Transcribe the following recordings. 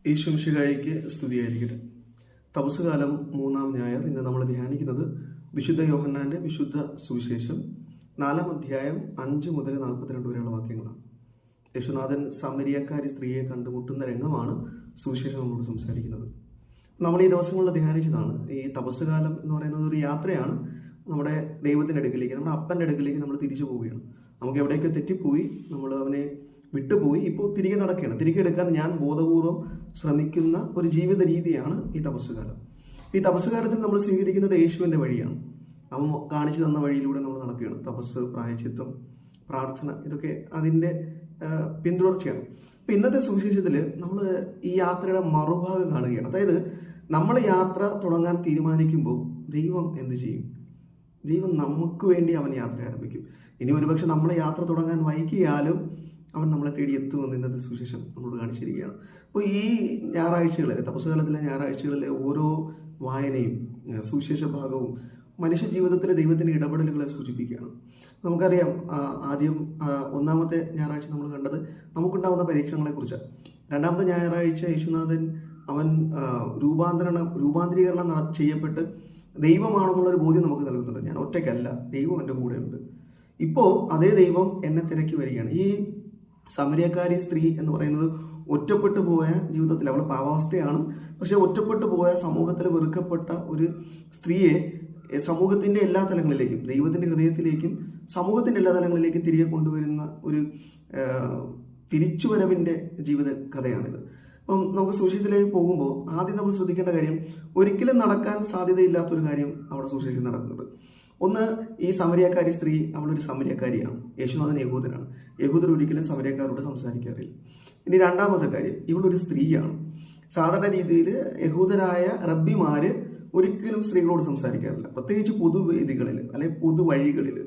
ഈശ്വംശികായിക്ക് സ്തുതിയായിരിക്കട്ടെ. തപസ്സുകാലം 3-ാം ഞായർ. ഇന്ന് നമ്മൾ ധ്യാനിക്കുന്നത് വിശുദ്ധ യോഹന്നാന്റെ വിശുദ്ധ സുവിശേഷം 4-ാം അധ്യായം 5 മുതൽ 42 വരെയുള്ള വാക്യങ്ങളാണ്. യേശുനാഥൻ സമരിയക്കാരി സ്ത്രീയെ കണ്ടുമുട്ടുന്ന രംഗമാണ് സുവിശേഷം നമ്മളോട് സംസാരിക്കുന്നത്. നമ്മൾ ഈ ദിവസങ്ങളിൽ ധ്യാനിച്ചതാണ്. ഈ തപസ്സുകാലം എന്ന് പറയുന്നത് ഒരു യാത്രയാണ്. നമ്മുടെ ദൈവത്തിൻ്റെ അടുക്കിലേക്ക്, നമ്മുടെ അപ്പൻ്റെ അടുക്കിലേക്ക് നമ്മൾ തിരിച്ചു പോവുകയാണ്. നമുക്ക് എവിടെയൊക്കെ തെറ്റിപ്പോയി, നമ്മൾ അവനെ വിട്ടുപോയി, ഇപ്പോൾ തിരികെ നടക്കുകയാണ്. തിരികെ എടുക്കാൻ ഞാൻ ബോധപൂർവം ശ്രമിക്കുന്ന ഒരു ജീവിത രീതിയാണ് ഈ തപസ്സുകാലം. ഈ തപസ്സുകാലത്തിൽ നമ്മൾ സ്വീകരിക്കുന്നത് യേശുവിൻ്റെ വഴിയാണ്. അവൻ കാണിച്ചു തന്ന വഴിയിലൂടെ നമ്മൾ നടക്കുകയാണ്. തപസ്, പ്രായശ്ചിത്തം, പ്രാർത്ഥന, ഇതൊക്കെ അതിൻ്റെ പിന്തുടർച്ചയാണ്. അപ്പം ഇന്നത്തെ സുവിശേഷത്തിൽ നമ്മൾ ഈ യാത്രയുടെ മറുഭാഗം കാണുകയാണ്. അതായത് നമ്മൾ യാത്ര തുടങ്ങാൻ തീരുമാനിക്കുമ്പോൾ ദൈവം എന്ത് ചെയ്യും? ദൈവം നമുക്ക് വേണ്ടി അവൻ യാത്ര ആരംഭിക്കും. ഇനി ഒരുപക്ഷെ നമ്മളെ യാത്ര തുടങ്ങാൻ വൈകിയാലും അവൻ നമ്മളെ തേടി എത്തുമെന്ന് ഇന്നത്തെ സുവിശേഷം നമ്മളോട് കാണിച്ചിരിക്കുകയാണ്. അപ്പോൾ ഈ ഞായറാഴ്ചകളിൽ, തപസ്സുകാലത്തിലെ ഞായറാഴ്ചകളിലെ ഓരോ വായനയും സുവിശേഷ ഭാഗവും മനുഷ്യ ജീവിതത്തിലെ ദൈവത്തിൻ്റെ ഇടപെടലുകളെ സൂചിപ്പിക്കുകയാണ്. നമുക്കറിയാം, ആദ്യം ഒന്നാമത്തെ ഞായറാഴ്ച നമ്മൾ കണ്ടത് നമുക്കുണ്ടാകുന്ന പരീക്ഷണങ്ങളെക്കുറിച്ചാണ്. രണ്ടാമത്തെ ഞായറാഴ്ച യേശുനാഥൻ അവൻ രൂപാന്തരീകരണം ചെയ്യപ്പെട്ട് ദൈവമാണെന്നുള്ളൊരു ബോധ്യം നമുക്ക് നൽകുന്നുണ്ട്. ഞാൻ ഒറ്റയ്ക്കല്ല, ദൈവം എൻ്റെ കൂടെയുണ്ട്. ഇപ്പോൾ അതേ ദൈവം എന്നെ തിരക്കി വരികയാണ്. ഈ സമരിയക്കാരി സ്ത്രീ എന്ന് പറയുന്നത് ഒറ്റപ്പെട്ടു പോയ ജീവിതത്തിൽ, അവൾ പാവാവസ്ഥയാണ്, പക്ഷെ ഒറ്റപ്പെട്ടു പോയ സമൂഹത്തിൽ വെറുക്കപ്പെട്ട ഒരു സ്ത്രീയെ സമൂഹത്തിന്റെ എല്ലാ തലങ്ങളിലേക്കും, ദൈവത്തിന്റെ ഹൃദയത്തിലേക്കും സമൂഹത്തിന്റെ എല്ലാ തലങ്ങളിലേക്കും തിരികെ കൊണ്ടുവരുന്ന ഒരു തിരിച്ചുവരവിന്റെ ജീവിത കഥയാണിത്. അപ്പം നമുക്ക് സുവിശേഷത്തിലേക്ക് പോകുമ്പോൾ ആദ്യം നമ്മൾ ശ്രദ്ധിക്കേണ്ട കാര്യം, ഒരിക്കലും നടക്കാൻ സാധ്യതയില്ലാത്തൊരു കാര്യം അവിടെ സുവിശേഷം നടക്കുന്നുണ്ട്. ഒന്ന്, ഈ സമരിയക്കാരി സ്ത്രീ, അവളൊരു സമരിയക്കാരിയാണ്. യേശുനാഥൻ യഹൂദനാണ്. യഹൂദർ ഒരിക്കലും സമരിയക്കാരോട് സംസാരിക്കാറില്ല. ഇനി രണ്ടാമത്തെ കാര്യം, ഇവളൊരു സ്ത്രീയാണ്. സാധാരണ രീതിയിൽ യഹൂദരായ റബ്ബിമാര് ഒരിക്കലും സ്ത്രീകളോട് സംസാരിക്കാറില്ല, പ്രത്യേകിച്ച് പൊതുവേദികളിൽ അല്ലെങ്കിൽ പൊതുവഴികളിൽ.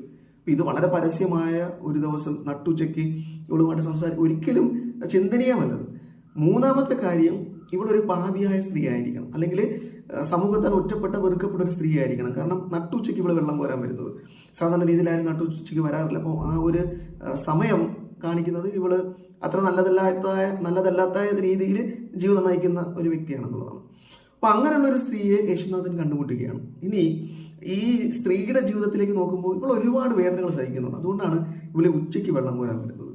ഇത് വളരെ പരസ്യമായ ഒരു ദിവസം നട്ടുച്ചയ്ക്ക് ഇവളുമായിട്ട് സംസാരിക്കും, ഒരിക്കലും ചിന്തനീയമല്ലത്. മൂന്നാമത്തെ കാര്യം, ഇവളൊരു പാപിയായ സ്ത്രീ ആയിരിക്കണം, അല്ലെങ്കിൽ സമൂഹത്താൽ ഒറ്റപ്പെട്ട വെറുക്കപ്പെട്ട ഒരു സ്ത്രീ ആയിരിക്കണം. കാരണം നട്ടുച്ചയ്ക്ക് ഇവള് വെള്ളം കോരാൻ വരുന്നത് സാധാരണ രീതിയിലാരും നട്ടുച്ചയ്ക്ക് വരാറില്ല. അപ്പോൾ ആ ഒരു സമയം കാണിക്കുന്നത് ഇവള് അത്ര നല്ലതല്ലാത്ത രീതിയിൽ ജീവിതം നയിക്കുന്ന ഒരു വ്യക്തിയാണെന്നുള്ളതാണ്. അപ്പൊ അങ്ങനെയുള്ള ഒരു സ്ത്രീയെ യേശുനാഥൻ കണ്ടുമുട്ടുകയാണ്. ഇനി ഈ സ്ത്രീയുടെ ജീവിതത്തിലേക്ക് നോക്കുമ്പോൾ ഇവൾ ഒരുപാട് വേദനകൾ സഹിക്കുന്നുണ്ട്. അതുകൊണ്ടാണ് ഇവള് ഉച്ചയ്ക്ക് വെള്ളം കോരാൻ വരുന്നത്.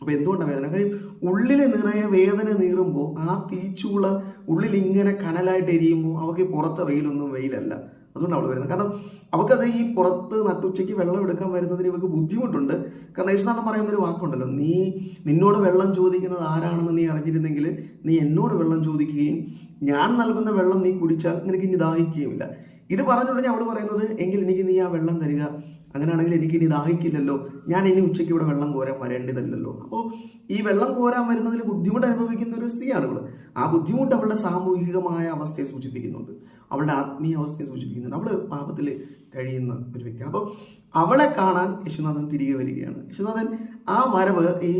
അപ്പൊ എന്തുകൊണ്ടാണ് വേദന? കാര്യം ഉള്ളിൽ നിറയെ വേദന നീറുമ്പോൾ ആ തീച്ചുള ഉള്ളിൽ ഇങ്ങനെ കനലായിട്ട് എരിയുമ്പോൾ അവൾക്ക് പുറത്തെ വെയിലല്ല. അതുകൊണ്ട് അവൾ വരുന്നത്. കാരണം അവൾക്കത് ഈ പുറത്ത് നട്ടുച്ചയ്ക്ക് വെള്ളം എടുക്കാൻ വരുന്നതിന് ഇവർക്ക് ബുദ്ധിമുട്ടുണ്ട്. കാരണം യേശുനാഥൻ പറയുന്നൊരു വാക്കുണ്ടല്ലോ, നിന്നോട് വെള്ളം ചോദിക്കുന്നത് ആരാണെന്ന് നീ അറിഞ്ഞിരുന്നെങ്കിൽ നീ എന്നോട് വെള്ളം ചോദിക്കുകയും ഞാൻ നൽകുന്ന വെള്ളം നീ കുടിച്ചാൽ നിനക്ക് ഇനി ദാഹിക്കുകയുമില്ല. ഇത് പറഞ്ഞുടനെ അവൾ പറയുന്നത്, എങ്കിൽ എനിക്ക് നീ ആ വെള്ളം തരിക, അങ്ങനെയാണെങ്കിൽ എനിക്ക് ഇനി ദാഹിക്കില്ലല്ലോ, ഞാൻ ഇനി ഉച്ചയ്ക്ക് ഇവിടെ വെള്ളം കോരാൻ വരേണ്ടതല്ലോ. അപ്പോൾ ഈ വെള്ളം കോരാൻ വരുന്നതിൽ ബുദ്ധിമുട്ട് അനുഭവിക്കുന്ന ഒരു സ്ത്രീയാണ് ഇവള്. ആ ബുദ്ധിമുട്ട് അവളുടെ സാമൂഹികമായ അവസ്ഥയെ സൂചിപ്പിക്കുന്നുണ്ട്, അവളുടെ ആത്മീയ അവസ്ഥയെ സൂചിപ്പിക്കുന്നുണ്ട്. അവള് പാപത്തിൽ കഴിയുന്ന ഒരു വ്യക്തിയാണ്. അപ്പോൾ അവളെ കാണാൻ യേശുനാഥൻ തിരികെ വരികയാണ്. യേശുനാഥൻ ആ വരവ് ഈ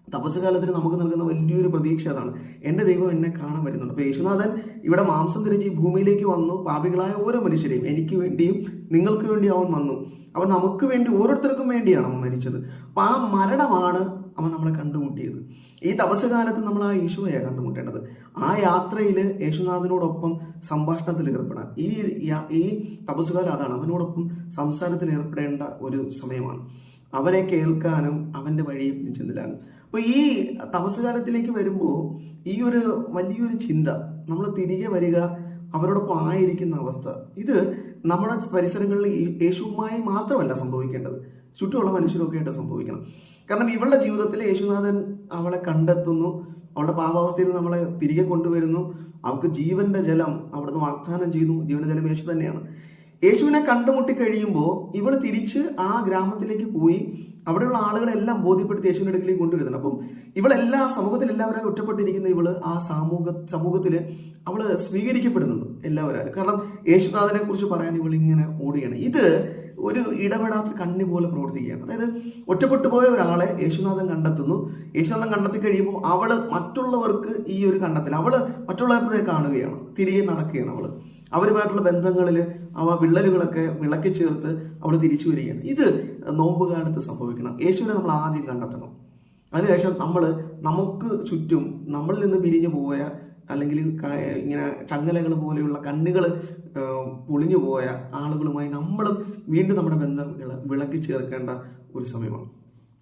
തപസ്സുകാലത്തിന് നമുക്ക് നൽകുന്ന വലിയൊരു പ്രതീക്ഷ അതാണ്. എൻ്റെ ദൈവം എന്നെ കാണാൻ വരുന്നുണ്ട്. അപ്പോൾ യേശുനാഥൻ ഇവിടെ മാംസം ധരിച്ച് ഈ ഭൂമിയിലേക്ക് വന്നു. പാപികളായ ഓരോ മനുഷ്യരെയും, എനിക്ക് വേണ്ടിയും നിങ്ങൾക്ക് വേണ്ടി അവൻ വന്നു. അവൻ നമുക്ക് വേണ്ടി, ഓരോരുത്തർക്കും വേണ്ടിയാണ് അവൻ മരിച്ചത്. അപ്പം ആ മരണമാണ് അവൻ നമ്മളെ കണ്ടുമുട്ടിയത്. ഈ തപസ്സുകാലത്ത് നമ്മൾ ആ ഈശോയെ കണ്ടുമുട്ടേണ്ടത്. ആ യാത്രയിൽ യേശുനാഥനോടൊപ്പം സംഭാഷണത്തിൽ ഏർപ്പെടാൻ ഈ തപസ്സുകാലം അതാണ്. അവനോടൊപ്പം സംസാരത്തിൽ ഏർപ്പെടേണ്ട ഒരു സമയമാണ്. അവനെ കേൾക്കാനും അവൻ്റെ വഴിയെ പിടിച്ചെന്നില്ലാനും. അപ്പോൾ ഈ തപസ്സുകാലത്തിലേക്ക് വരുമ്പോൾ ഈ ഒരു വലിയൊരു ചിന്ത, നമ്മൾ തിരികെ വരിക, അവരോടൊപ്പം ആയിരിക്കുന്ന അവസ്ഥ, ഇത് നമ്മുടെ പരിസരങ്ങളിൽ യേശുവുമായി മാത്രമല്ല സംഭവിക്കേണ്ടത്, ചുറ്റുമുള്ള മനുഷ്യരൊക്കെ ആയിട്ട് സംഭവിക്കണം. കാരണം ഇവളുടെ ജീവിതത്തിൽ യേശുനാഥൻ അവളെ കണ്ടെത്തുന്നു, അവളുടെ പാപാവസ്ഥയിൽ നമ്മളെ തിരികെ കൊണ്ടുവരുന്നു. അവൾക്ക് ജീവന്റെ ജലം അവിടുന്ന് വാഗ്ദാനം ചെയ്യുന്നു. ജീവന്റെ ജലം യേശു തന്നെയാണ്. യേശുവിനെ കണ്ടുമുട്ടി കഴിയുമ്പോൾ ഇവൾ തിരിച്ച് ആ ഗ്രാമത്തിലേക്ക് പോയി അവിടെയുള്ള ആളുകളെല്ലാം ബോധ്യപ്പെടുത്തി യേശുവിന്റെ അടുക്കിലേക്ക് കൊണ്ടുവരുന്നുണ്ട്. അപ്പം ഇവളെല്ലാ സമൂഹത്തിൽ എല്ലാവരും ഒറ്റപ്പെട്ടിരിക്കുന്ന ഇവള് ആ സമൂഹത്തില് അവള് സ്വീകരിക്കപ്പെടുന്നുണ്ട് എല്ലാവരും. കാരണം യേശുനാഥനെ കുറിച്ച് പറയാൻ ഇവൾ ഇങ്ങനെ ഓടുകയാണ്. ഇത് ഒരു ഇടപെടാത്ത കണ്ണി പോലെ പ്രവർത്തിക്കുകയാണ്. അതായത് ഒറ്റപ്പെട്ടു പോയ ഒരാളെ യേശുനാഥൻ കണ്ടെത്തുന്നു. യേശുനാഥൻ കണ്ടെത്തി കഴിയുമ്പോൾ അവള് മറ്റുള്ളവർക്ക് ഈ ഒരു കണ്ടെത്തൽ, അവള് മറ്റുള്ളവരെ കാണുകയാണ്, തിരികെ നടക്കുകയാണ്. അവരുമായിട്ടുള്ള ബന്ധങ്ങളിൽ വിള്ളലുകളൊക്കെ വിളക്കി ചേർത്ത് അവൾ തിരിച്ചു വരികയാണ്. ഇത് നോമ്പുകാലത്ത് സംഭവിക്കണം. യേശുവിനെ നമ്മൾ ആദ്യം കണ്ടെത്തണം. അതിനുശേഷം നമുക്ക് ചുറ്റും നമ്മളിൽ നിന്ന് പിരിഞ്ഞു പോയ, അല്ലെങ്കിൽ ഇങ്ങനെ ചങ്ങലകൾ പോലെയുള്ള കണ്ണുകൾ പൊളിഞ്ഞു പോയ ആളുകളുമായി നമ്മൾ വീണ്ടും നമ്മുടെ ബന്ധങ്ങൾ വിളക്കി ചേർക്കേണ്ട ഒരു സമയമാണ്.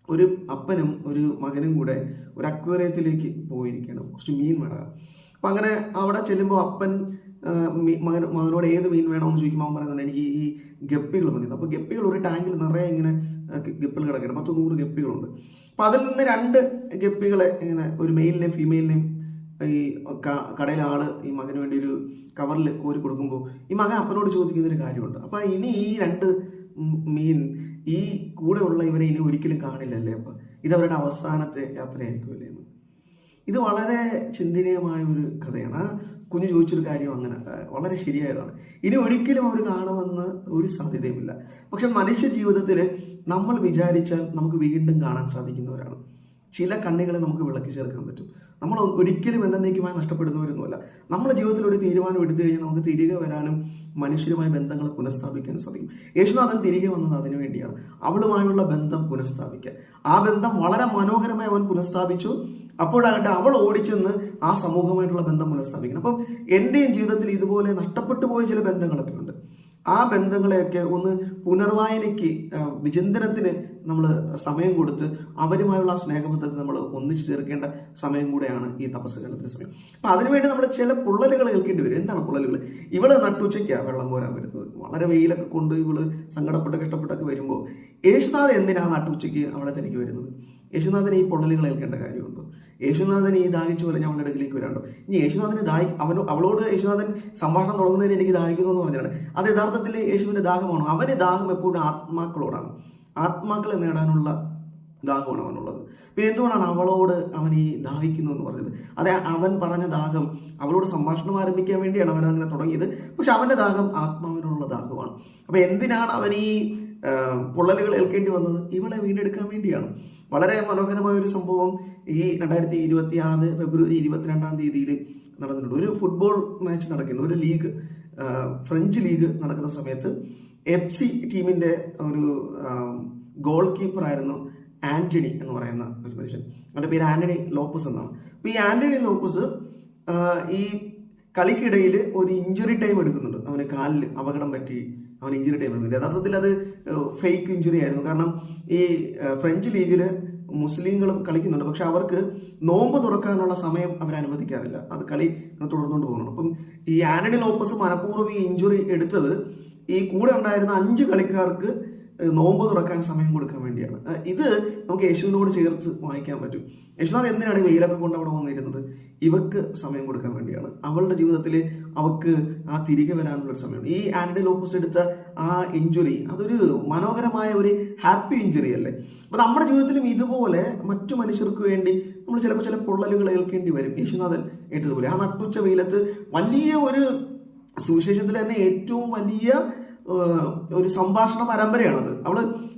ഒരു അപ്പനും ഒരു മകനും കൂടെ ഒരു അക്വേറിയത്തിലേക്ക് പോയിരിക്കണം, കുറച്ച് മീൻ വേണം. അപ്പം അങ്ങനെ അവിടെ ചെല്ലുമ്പോൾ അപ്പൻ മകനോട് ഏത് മീൻ വേണമെന്ന് ചോദിക്കുമ്പോൾ അവൻ പറയുന്നുണ്ട് എനിക്ക് ഈ ഗപ്പികൾ മതി. അപ്പോൾ ഗപ്പികൾ ഒരു ടാങ്കിൽ നിറയെ ഇങ്ങനെ ഗപ്പികൾ കിടക്കണം, 100 ഗപ്പികളുണ്ട്. അപ്പം അതിൽ നിന്ന് 2 ഗപ്പികളെ ഇങ്ങനെ ഒരു മെയിലിനെയും ഫീമെയിലിനെയും ഈ കടയിലെ ആള് ഈ മകന് വേണ്ടി ഒരു കവറിൽ കോരി കൊടുക്കുമ്പോൾ ഈ മകൻ അപ്പനോട് ചോദിക്കുന്നൊരു കാര്യമുണ്ട്. അപ്പം ഇനി ഈ 2 മീൻ ഈ കൂടെ ഉള്ള ഇവരെ ഇനി ഒരിക്കലും കാണില്ലല്ലേ, അപ്പം ഇതവരുടെ അവസാനത്തെ യാത്രയായിരിക്കുമല്ലേ എന്ന്. ഇത് വളരെ ചിന്തനീയമായ ഒരു കഥയാണ്. ആ കുഞ്ഞു ചോദിച്ചൊരു കാര്യം അങ്ങനെ വളരെ ശരിയായതാണ്. ഇനി ഒരിക്കലും അവർ കാണുമെന്ന് ഒരു സാധ്യതയുമില്ല. പക്ഷെ മനുഷ്യ ജീവിതത്തിൽ നമ്മൾ വിചാരിച്ചാൽ നമുക്ക് വീണ്ടും കാണാൻ സാധിക്കുന്നവരാണ്. ചില കണ്ണികളെ നമുക്ക് വിളക്കി ചേർക്കാൻ പറ്റും. നമ്മൾ ഒരിക്കലും എന്നേക്കുമായി നഷ്ടപ്പെടുന്നവരൊന്നുമല്ല. നമ്മുടെ ജീവിതത്തിൽ ഒരു തീരുമാനം എടുത്തു കഴിഞ്ഞാൽ നമുക്ക് തിരികെ വരാനും മനുഷ്യരുമായ ബന്ധങ്ങൾ പുനഃസ്ഥാപിക്കാനും സാധിക്കും. യേശുനാഥൻ തിരികെ വന്നത് അതിനു വേണ്ടിയാണ്, അവളുമായുള്ള ബന്ധം പുനഃസ്ഥാപിക്കാൻ. ആ ബന്ധം വളരെ മനോഹരമായി അവൻ പുനഃസ്ഥാപിച്ചു. അപ്പോഴാകട്ടെ അവൾ ഓടിച്ചെന്ന് ആ സമൂഹമായിട്ടുള്ള ബന്ധം പുനഃസ്ഥാപിക്കണം. അപ്പം എൻ്റെയും ജീവിതത്തിൽ ഇതുപോലെ നഷ്ടപ്പെട്ടു പോയ ചില ബന്ധങ്ങളൊക്കെ ഉണ്ട്. ആ ബന്ധങ്ങളെയൊക്കെ ഒന്ന് പുനർവായനയ്ക്ക്, വിചിന്തനത്തിന് നമ്മൾ സമയം കൊടുത്ത് അവരുമായുള്ള ആ സ്നേഹബന്ധത്തെ നമ്മൾ ഒന്നിച്ചു ചേർക്കേണ്ട സമയം കൂടെയാണ് ഈ തപസ്സുകാലത്തിന്റെ സമയം. അപ്പൊ അതിനുവേണ്ടി നമ്മൾ ചില പൊള്ളലുകൾ കേൾക്കേണ്ടി വരും. എന്താണ് പൊള്ളലുകൾ? ഇവള് നട്ടുച്ചയ്ക്കാണ് വെള്ളം കോരാൻ വരുന്നത്, വളരെ വെയിലൊക്കെ കൊണ്ട് ഇവള് സങ്കടപ്പെട്ട് കഷ്ടപ്പെട്ടൊക്കെ വരുമ്പോൾ യേശുനാഥൻ എന്തിനാണ് നട്ടുച്ചയ്ക്ക് അവളെ തനിക്ക് വരുന്നത്? യേശുനാഥന് ഈ പൊള്ളലുകൾ ഏൽക്കേണ്ട കാര്യമുണ്ടോ? യേശുനാഥൻ ഈ ദാഹിച്ചു പോലെ അവളുടെ അടുക്കിലേക്ക് വരാണ്ടോ? ഇനി യേശുനാഥന് അവളോട് യേശുനാഥൻ സംഭാഷണം തുടങ്ങുന്നതിന് എനിക്ക് ദാഹിക്കുന്നു എന്ന് പറഞ്ഞാണ്. അത് യഥാർത്ഥത്തിൽ യേശുവിന്റെ ദാഹമാണോ? അവന് ദാഹം എപ്പോഴും ആത്മാക്കളോടാണ്, ആത്മാക്കളെ നേടാനുള്ള ദാഹമാണ് അവനുള്ളത്. പിന്നെ എന്തുകൊണ്ടാണ് അവളോട് അവൻ ഈ ദാഹിക്കുന്നു എന്ന് പറഞ്ഞത്? അതെ, അവൻ പറഞ്ഞ ദാഹം അവളോട് സംഭാഷണം ആരംഭിക്കാൻ വേണ്ടിയാണ് അവൻ അങ്ങനെ തുടങ്ങിയത്. പക്ഷെ അവന്റെ ദാഹം ആത്മാവിനുള്ള ദാഹമാണ്. അപ്പൊ എന്തിനാണ് അവൻ ഈ പൊള്ളലുകൾ ഏൽക്കേണ്ടി വന്നത്? ഇവളെ വീണ്ടെടുക്കാൻ വേണ്ടിയാണ്. വളരെ മനോഹരമായ ഒരു സംഭവം ഈ 2026 ഫെബ്രുവരി 22 നടന്നിട്ടുണ്ട്. ഒരു ഫുട്ബോൾ മാച്ച് നടക്കുന്നു, ഒരു ലീഗ്, ഫ്രഞ്ച് ലീഗ് നടക്കുന്ന സമയത്ത് FC ടീമിന്റെ ഒരു ഗോൾ കീപ്പർ ആയിരുന്നു ആന്റണി എന്ന് പറയുന്ന ഒരു മനുഷ്യൻ. അവന്റെ പേര് ആന്റണി ലോപ്പസ് എന്നാണ്. അപ്പൊ ഈ ആന്റണി ലോപ്പസ് ഈ കളിക്കിടയിൽ ഒരു ഇഞ്ചുറി ടൈം എടുക്കുന്നുണ്ട്. അവന് കാലിൽ അപകടം പറ്റി അവൻ ഇഞ്ചുറി ടൈം എടുക്കുന്നത്. യഥാർത്ഥത്തിൽ അത് ഫേക്ക് ഇഞ്ചുറി ആയിരുന്നു. കാരണം ഈ ഫ്രഞ്ച് ലീഗില് മുസ്ലിങ്ങളും കളിക്കുന്നുണ്ട്, പക്ഷെ അവർക്ക് നോമ്പ് തുറക്കാനുള്ള സമയം അവർ അനുവദിക്കാറില്ല. അത് കളി തുടർന്നുകൊണ്ട് പോകുന്നു. അപ്പം ഈ ആന്റണി ലോപ്പസ് മനഃപൂർവ്വം ഈ ഇഞ്ചുറി എടുത്തത് ഈ കൂടെ ഉണ്ടായിരുന്ന 5 കളിക്കാർക്ക് നോമ്പ് തുറക്കാൻ സമയം കൊടുക്കാൻ വേണ്ടിയാണ്. ഇത് നമുക്ക് യേശുവിനോട് ചേർത്ത് വായിക്കാൻ പറ്റും. യേശുനാഥ് എന്തിനാണ് ഈ വെയിലൊക്കെ കൊണ്ട് അവിടെ വന്നിരുന്നത്? ഇവക്ക് സമയം കൊടുക്കാൻ വേണ്ടിയാണ്. അവളുടെ ജീവിതത്തിൽ അവക്ക് ആ തിരികെ വരാനുള്ളൊരു സമയമാണ്. ഈ ആന്റണി ലോപ്പസ് എടുത്ത ആ ഇഞ്ചുറി അതൊരു മനോഹരമായ ഒരു ഹാപ്പി ഇഞ്ചുറി അല്ലേ? അപ്പൊ നമ്മുടെ ജീവിതത്തിലും ഇതുപോലെ മറ്റു മനുഷ്യർക്ക് വേണ്ടി നമ്മൾ ചിലപ്പോൾ ചില പൊള്ളലുകൾ ഏൽക്കേണ്ടി വരും. യേശുനാഥൻ ഏറ്റതുപോലെ ആ നട്ടുച്ച വെയിലത്ത് വലിയ ഒരു സുവിശേഷത്തിൽ തന്നെ ഏറ്റവും വലിയ ഒരു സംഭാഷണ പരമ്പരയാണത്.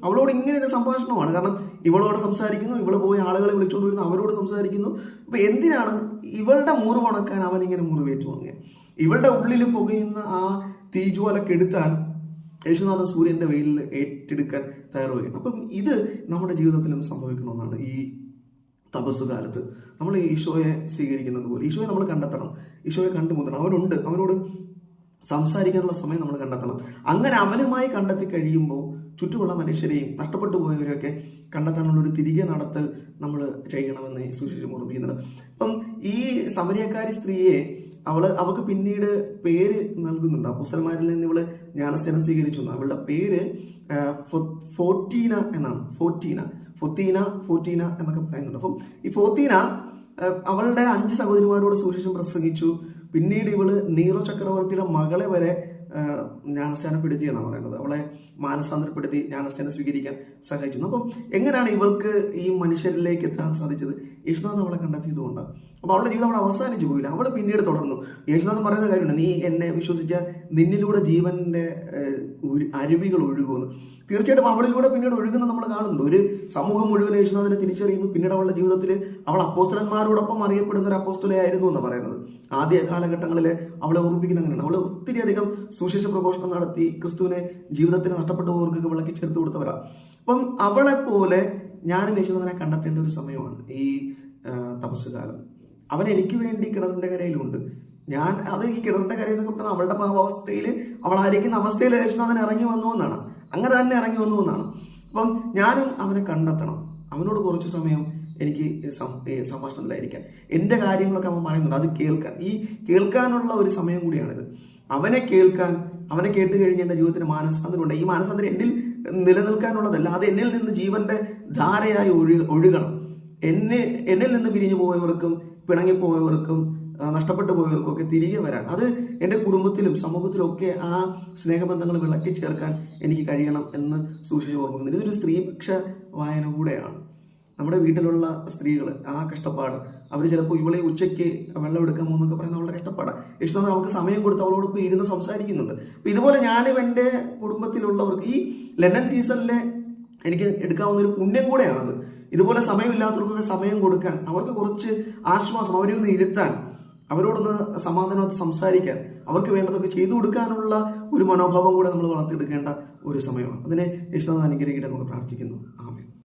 അവളോട് ഇങ്ങനെ ഒരു സംഭാഷണമാണ്. കാരണം ഇവളോട് സംസാരിക്കുന്നു, ഇവള് പോയി ആളുകളെ വിളിച്ചുകൊണ്ട് വരുന്നു, അവരോട് സംസാരിക്കുന്നു. അപ്പൊ എന്തിനാണ് ഇവളുടെ മുറിവുണക്കാൻ അവൻ ഇങ്ങനെ മുറിവേറ്റു വാങ്ങിയ? ഇവളുടെ ഉള്ളിൽ പുകയുന്ന ആ തീജ്വാലക്കെടുത്താൻ യേശുനാഥൻ സൂര്യന്റെ വെയിലിൽ ഏറ്റെടുക്കാൻ തയ്യാറുകയാണ്. അപ്പം ഇത് നമ്മുടെ ജീവിതത്തിലും സംഭവിക്കണമെന്നാണ്. ഈ തപസ്സുകാലത്ത് നമ്മൾ ഈശോയെ സ്വീകരിക്കുന്നത് പോലെ ഈശോയെ നമ്മൾ കണ്ടെത്തണം, ഈശോയെ കണ്ടുമുട്ടണം. അവനോട് സംസാരിക്കാനുള്ള സമയം നമ്മൾ കണ്ടെത്തണം. അങ്ങനെ അവനുമായി കണ്ടെത്തി കഴിയുമ്പോൾ ചുറ്റുമുള്ള മനുഷ്യരെയും നഷ്ടപ്പെട്ടു പോയവരെയൊക്കെ കണ്ടെത്താനുള്ള ഒരു തിരികെ നടത്തൽ നമ്മൾ ചെയ്യണമെന്ന് സുശേഷം ഓർമ്മിക്കുന്നുണ്ട്. അപ്പം ഈ സമരിയക്കാരി സ്ത്രീയെ അവൾക്ക് പിന്നീട് പേര് നൽകുന്നുണ്ട്. അപ്പോസ്തലന്മാരിൽ നിന്ന് ഇവള് ജ്ഞാനസ്നാനം സ്വീകരിച്ചു. അവളുടെ പേര് ഫോർട്ടീന എന്നാണ്. ഫോർട്ടീന എന്നൊക്കെ പറയുന്നുണ്ട്. അപ്പം ഈ ഫോർട്ടീന അവളുടെ 5 സഹോദരിമാരോട് സുവിശേഷം പ്രസംഗിച്ചു. പിന്നീട് ഇവള് നീറോ ചക്രവർത്തിയുടെ മകളെ വരെ ജ്ഞാനസ്നാനപ്പെടുത്തി എന്നാണ് പറയുന്നത്. അവളെ മാനസാന്തരപ്പെടുത്തി ജ്ഞാനസ്നാനം സ്വീകരിക്കാൻ സഹായിച്ചു. അപ്പം എങ്ങനെയാണ് ഇവൾക്ക് ഈ മനുഷ്യരിലേക്ക് എത്താൻ സാധിച്ചത്? യേശുനാഥൻ അവളെ കണ്ടെത്തിയതുകൊണ്ടാണ്. അപ്പൊ അവളുടെ ജീവിതം അവിടെ അവസാനിച്ചു പോയില്ല, അവൾ പിന്നീട് തുടർന്നു. യേശുനാഥൻ പറയുന്ന കാര്യമുണ്ട്, നീ എന്നെ വിശ്വസിച്ചാൽ നിന്നിലൂടെ ജീവന്റെ അരുവികൾ ഒഴുകുമെന്ന്. തീർച്ചയായിട്ടും അവളിലൂടെ പിന്നീട് ഒഴുകുന്നത് നമ്മൾ കാണുന്നുണ്ട്. ഒരു സമൂഹം മുഴുവൻ യേശുനാഥനെ തിരിച്ചറിയുന്നു. പിന്നീട് അവളുടെ ജീവിതത്തിൽ അവൾ അപ്പോസ്തലന്മാരോടൊപ്പം അറിയപ്പെടുന്ന ഒരു അപ്പോസ്തലയായിരുന്നു എന്ന് പറയുന്നത്. ആദ്യ കാലഘട്ടങ്ങളിൽ അവളെ ഓർമ്മിപ്പിക്കുന്ന അങ്ങനെയാണ്. അവൾ ഒത്തിരി അധികം സുവിശേഷ പ്രഘോഷണം നടത്തി ക്രിസ്തുവിനെ ജീവിതത്തിന് നഷ്ടപ്പെട്ടവർക്ക് വിളക്കി ചേർത്ത് കൊടുത്തവരാ. അപ്പം അവളെ പോലെ ഞാനും യേശുനാഥനെ കണ്ടെത്തേണ്ട ഒരു സമയമാണ് ഈ തപസ്സുകാലം. അവൻ എനിക്ക് വേണ്ടി കിണറിന്റെ കരയിലുണ്ട്. ഞാൻ അത് ഈ കിണറിന്റെ കരയിൽ എന്നൊക്കെ പറഞ്ഞാൽ അവളുടെ ഭാവാവസ്ഥയിൽ അവളായിരിക്കുന്ന അവസ്ഥയിൽ യേശുനാഥൻ ഇറങ്ങി വന്നു എന്നാണ്, അങ്ങനെ തന്നെ ഇറങ്ങി വന്നു എന്നാണ്. അപ്പം ഞാനും അവനെ കണ്ടെത്തണം, അവനോട് കുറച്ച് സമയം എനിക്ക് സംഭാഷണത്തിലായിരിക്കാൻ, എൻ്റെ കാര്യങ്ങളൊക്കെ അവൻ പറയുന്നുണ്ട് അത് കേൾക്കാൻ, ഈ കേൾക്കാനുള്ള ഒരു സമയം കൂടിയാണിത്. അവനെ കേൾക്കാൻ, അവനെ കേട്ട് കഴിഞ്ഞ് എൻ്റെ ജീവിതത്തിന് മാനസാന്തരമുണ്ട്. ഈ മാനസാന്തരം എന്നിൽ നിലനിൽക്കാനുള്ളതല്ല, അത് എന്നിൽ നിന്ന് ജീവന്റെ ധാരയായി ഒഴുകണം. എന്നിൽ നിന്ന് പിരിഞ്ഞു പോയവർക്കും പിണങ്ങിപ്പോയവർക്കും നഷ്ടപ്പെട്ടു പോയവർക്കും ഒക്കെ തിരികെ വരാൻ, അത് എൻ്റെ കുടുംബത്തിലും സമൂഹത്തിലും ഒക്കെ ആ സ്നേഹബന്ധങ്ങൾ വിളക്കി ചേർക്കാൻ എനിക്ക് കഴിയണം എന്ന് സൂക്ഷിച്ച് ഓർമ്മിക്കുന്നത്. ഇതൊരു സ്ത്രീപക്ഷ വായന കൂടെയാണ്. നമ്മുടെ വീട്ടിലുള്ള സ്ത്രീകൾ ആ കഷ്ടപ്പാട്, അവർ ചിലപ്പോൾ ഇവളെ ഉച്ചയ്ക്ക് വെള്ളം എടുക്കാൻ പോകുന്നൊക്കെ പറയുന്ന അവളുടെ കഷ്ടപ്പാടാണ്. യേശുനാഥൻ നമുക്ക് സമയം കൊടുത്ത് അവളോടൊപ്പം ഇരുന്ന് സംസാരിക്കുന്നുണ്ട്. അപ്പൊ ഇതുപോലെ ഞാനും എൻ്റെ കുടുംബത്തിലുള്ളവർക്ക് ഈ ലണ്ടൻ സീസണിലെ എനിക്ക് എടുക്കാവുന്ന ഒരു പുണ്യം കൂടെയാണത്. ഇതുപോലെ സമയമില്ലാത്തവർക്കൊക്കെ സമയം കൊടുക്കാൻ, അവർക്ക് കുറച്ച് ആശ്വാസം, അവരെ ഒന്ന് ഇരുത്താൻ, അവരോടൊന്ന് സമാധാനത്തിൽ സംസാരിക്കാൻ, അവർക്ക് വേണ്ടതൊക്കെ ചെയ്തു കൊടുക്കാനുള്ള ഒരു മനോഭാവം കൂടെ നമ്മൾ വളർത്തിയെടുക്കേണ്ട ഒരു സമയമാണ്. അതിനെ യേശുനാഥൻ അനുഗ്രഹിക്കട്ടെ നമുക്ക് പ്രാർത്ഥിക്കുന്നു.